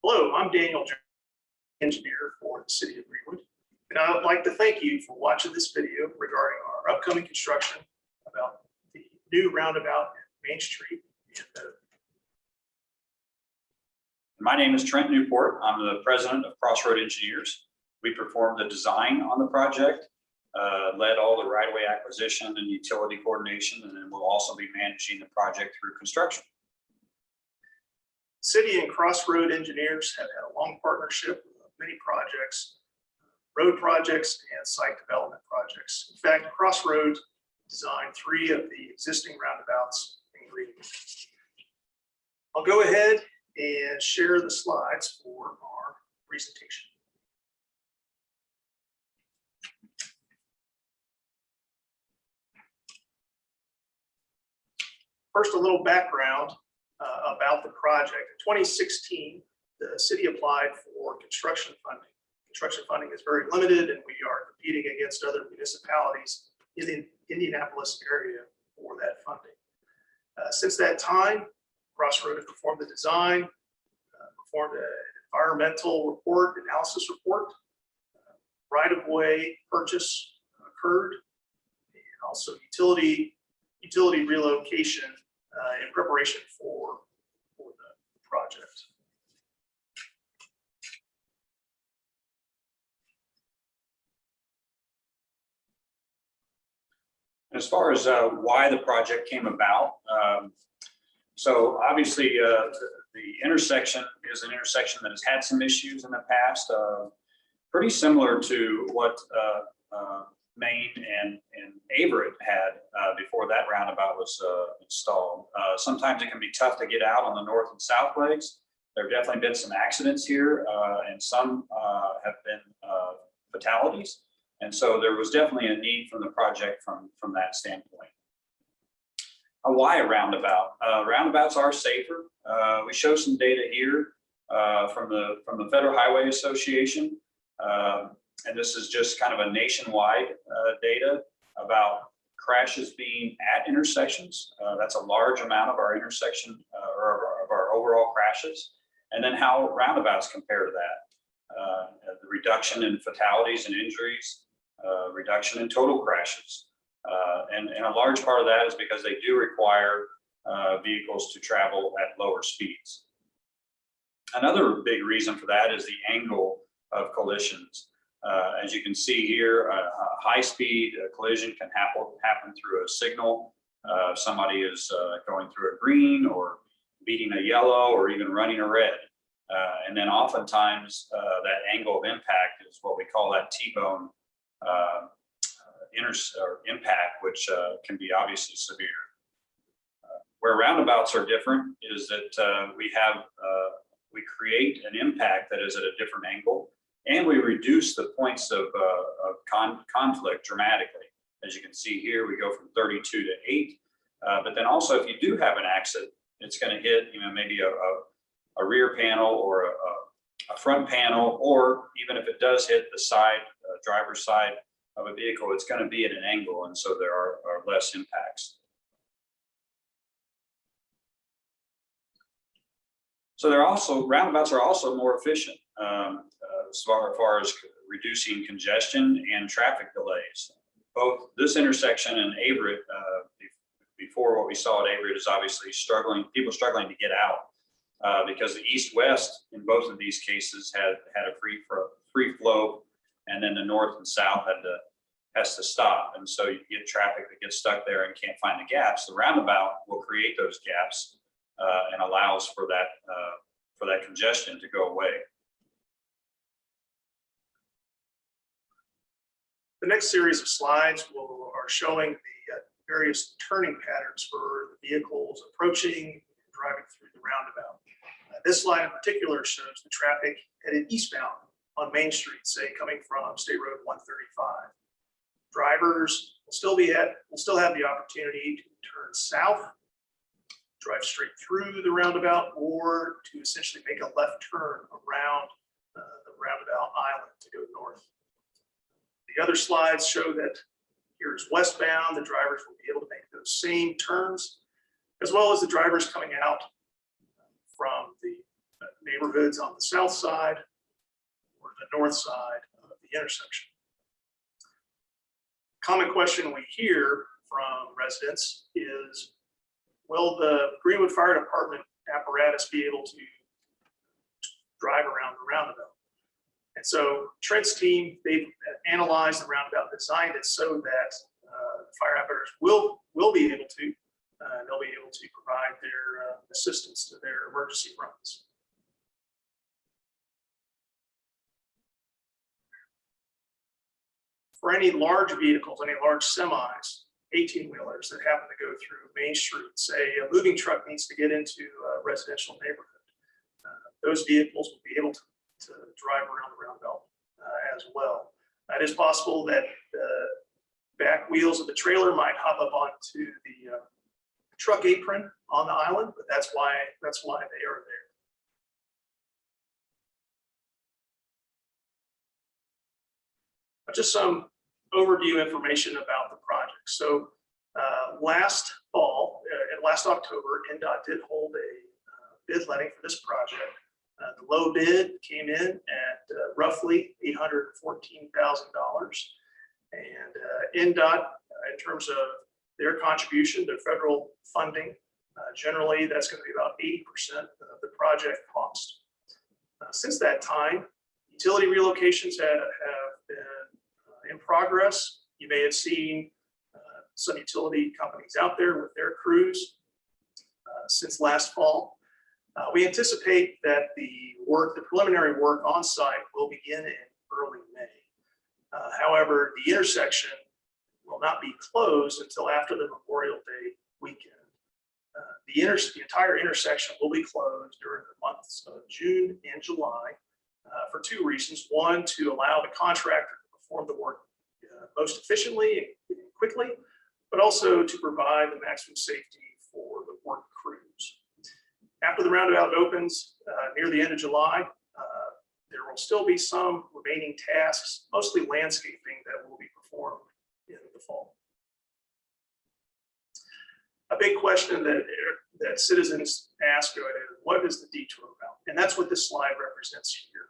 Hello, I'm Daniel, engineer for the city of Greenwood, and I would like to thank you for watching this video regarding our upcoming construction about the new roundabout at Main Street in Meadowview. My name is Trent Newport. I'm the president of Crossroad Engineers. We performed the design on the project, led all the right-of-way acquisition and utility coordination, and then we'll also be managing the project through construction. City and Crossroad Engineers have had a long partnership with many projects, road projects and site development projects. In fact, Crossroad designed 3 of the existing roundabouts in Greenwood. I'll go ahead and share the slides for our presentation. First, a little background about the project. In 2016, the city applied for construction funding. Construction funding is very limited, and we are competing against other municipalities in the Indianapolis area for that funding. Since that time, Crossroad has performed the design, performed an environmental report, analysis report, right-of-way purchase occurred, and also utility relocation in preparation for the project. As far as why the project came about, so obviously the intersection is an intersection that has had some issues in the past, pretty similar to what Maine and Averett had before that roundabout was installed. Sometimes it can be tough to get out on the north and south legs. There have definitely been some accidents here, and some have been fatalities. And so there was definitely a need from the project from that standpoint. Why a roundabout? Roundabouts are safer. We show some data here from the Federal Highway Association. And this is just kind of a nationwide data about crashes being at intersections. That's a large amount of our intersection or of our overall crashes. And then how roundabouts compare to that. The reduction in fatalities and injuries, reduction in total crashes. And a large part of that is because they do require vehicles to travel at lower speeds. Another big reason for that is the angle of collisions. As you can see here, a high-speed collision can happen through a signal. If somebody is going through a green or beating a yellow or even running a red. And then oftentimes that angle of impact is what we call that T-bone impact, which can be obviously severe. Where roundabouts are different is that we create an impact that is at a different angle. And we reduce the points of conflict dramatically. As you can see here, we go from 32 to 8. But then also, if you do have an accident, it's going to hit, maybe a rear panel or a front panel, or even if it does hit the side, driver's side of a vehicle, it's going to be at an angle, and so there are less impacts. So roundabouts are also more efficient. As far as reducing congestion and traffic delays. Both this intersection and Averett, before what we saw at Averett is obviously people struggling to get out because the east-west in both of these cases had a free flow, and then the north and south has to stop. And so you get traffic that gets stuck there and can't find the gaps. The roundabout will create those gaps and allows for that congestion to go away. The next series of slides are showing the various turning patterns for the vehicles approaching and driving through the roundabout. This slide in particular shows the traffic headed eastbound on Main Street, say coming from State Road 135. Drivers will still have the opportunity to turn south, drive straight through the roundabout, or to essentially make a left turn around the roundabout island to go north. The other slides show that here's westbound, the drivers will be able to make those same turns, as well as the drivers coming out from the neighborhoods on the south side or the north side of the intersection. Common question we hear from residents is, will the Greenwood Fire Department apparatus be able to drive around the roundabout? And so Trent's team, they've analyzed the roundabout, designed it so that fire apparatus will be able to, they'll be able to provide their assistance to their emergency runs. For any large vehicles, any large semis, 18-wheelers that happen to go through Main Street, say a moving truck needs to get into a residential neighborhood, those vehicles will be able to drive around the roundabout as well. It is possible that the back wheels of the trailer might hop up onto the truck apron on the island, but that's why they are there. Just some overview information about the project. So last fall, last October, NDOT did hold a bid letting for this project. The low bid came in at roughly $814,000. And NDOT, in terms of their contribution, their federal funding, generally that's going to be about 80% of the project cost. Since that time, utility relocations have been in progress. You may have seen some utility companies out there with their crews since last fall. We anticipate that the preliminary work on site will begin in early May. However, the intersection will not be closed until after the Memorial Day weekend. The entire intersection will be closed during the months of June and July for two reasons. One, to allow the contractor to perform the work most efficiently and quickly, but also to provide the maximum safety for the work crews. After the roundabout opens near the end of July, there will still be some remaining tasks, mostly landscaping, that will be performed in the fall. A big question that citizens ask is, what is the detour route? And that's what this slide represents here.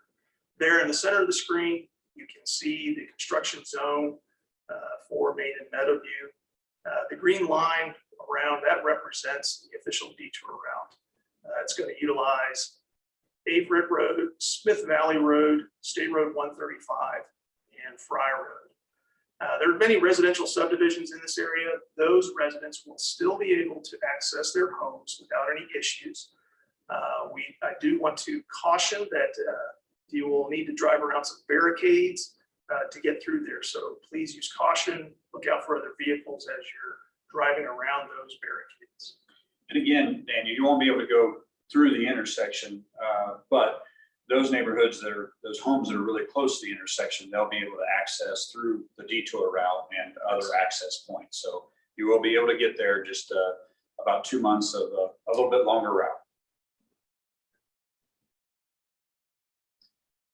There in the center of the screen, you can see the construction zone for Main and Meadowview. The green line around that represents the official detour route. It's going to utilize Averett Road, Smith Valley Road, State Road 135, and Fry Road. There are many residential subdivisions in this area. Those residents will still be able to access their homes without any issues. I do want to caution that you will need to drive around some barricades to get through there. So please use caution, look out for other vehicles as you're driving around those barricades. And again, Daniel, you won't be able to go through the intersection, but those neighborhoods those homes that are really close to the intersection, they'll be able to access through the detour route and other access points. So you will be able to get there just about 2 months of a little bit longer route.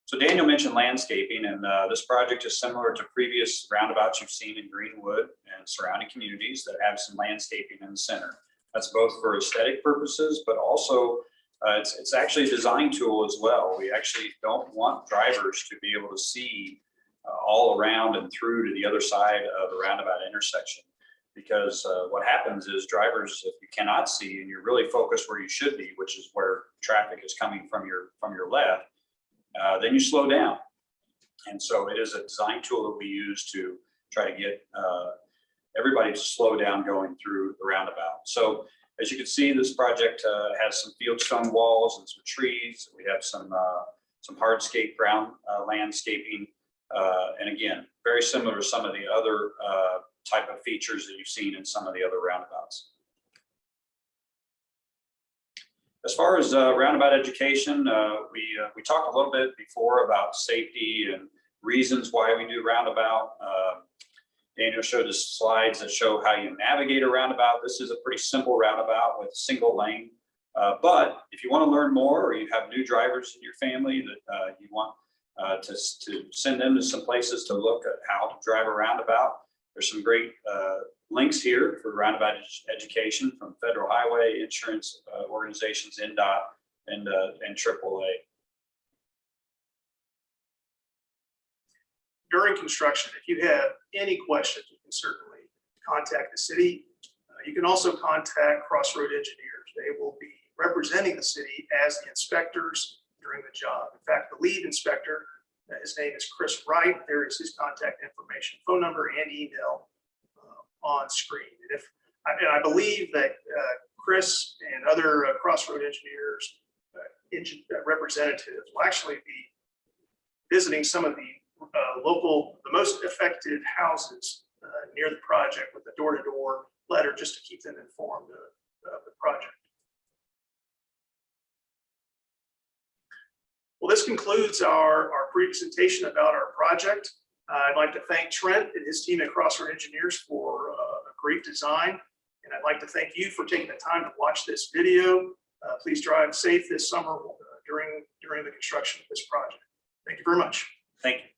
So Daniel mentioned landscaping, and this project is similar to previous roundabouts you've seen in Greenwood and surrounding communities that have some landscaping in the center. That's both for aesthetic purposes, but also it's actually a design tool as well. We actually don't want drivers to be able to see all around and through to the other side of the roundabout intersection, because what happens is drivers, if you cannot see and you're really focused where you should be, which is where traffic is coming from your left, then you slow down. And so it is a design tool that we use to try to get everybody to slow down going through the roundabout. So as you can see, this project has some fieldstone walls and some trees. We have some hardscape ground landscaping. And again, very similar to some of the other type of features that you've seen in some of the other roundabouts. As far as roundabout education, we talked a little bit before about safety and reasons why we do roundabout. Daniel showed us slides that show how you navigate a roundabout. This is a pretty simple roundabout with single lane. But if you want to learn more, or you have new drivers in your family that you want to send them to some places to look at how to drive a roundabout, there's some great links here for roundabout education from federal highway insurance organizations, NDOT, and AAA. During construction, if you have any questions, you can certainly contact the city. You can also contact Crossroad Engineers. They will be representing the city as the inspectors during the job. In fact, the lead inspector, his name is Chris Wright. There is his contact information, phone number, and email on screen. And I believe that Chris and other Crossroad Engineers representatives will actually be visiting some of the the most affected houses near the project with a door-to-door letter just to keep them informed of the project. Well, this concludes our presentation about our project. I'd like to thank Trent and his team at Crossroad Engineers for a great design. And I'd like to thank you for taking the time to watch this video. Please drive safe this summer during the construction of this project. Thank you very much. Thank you.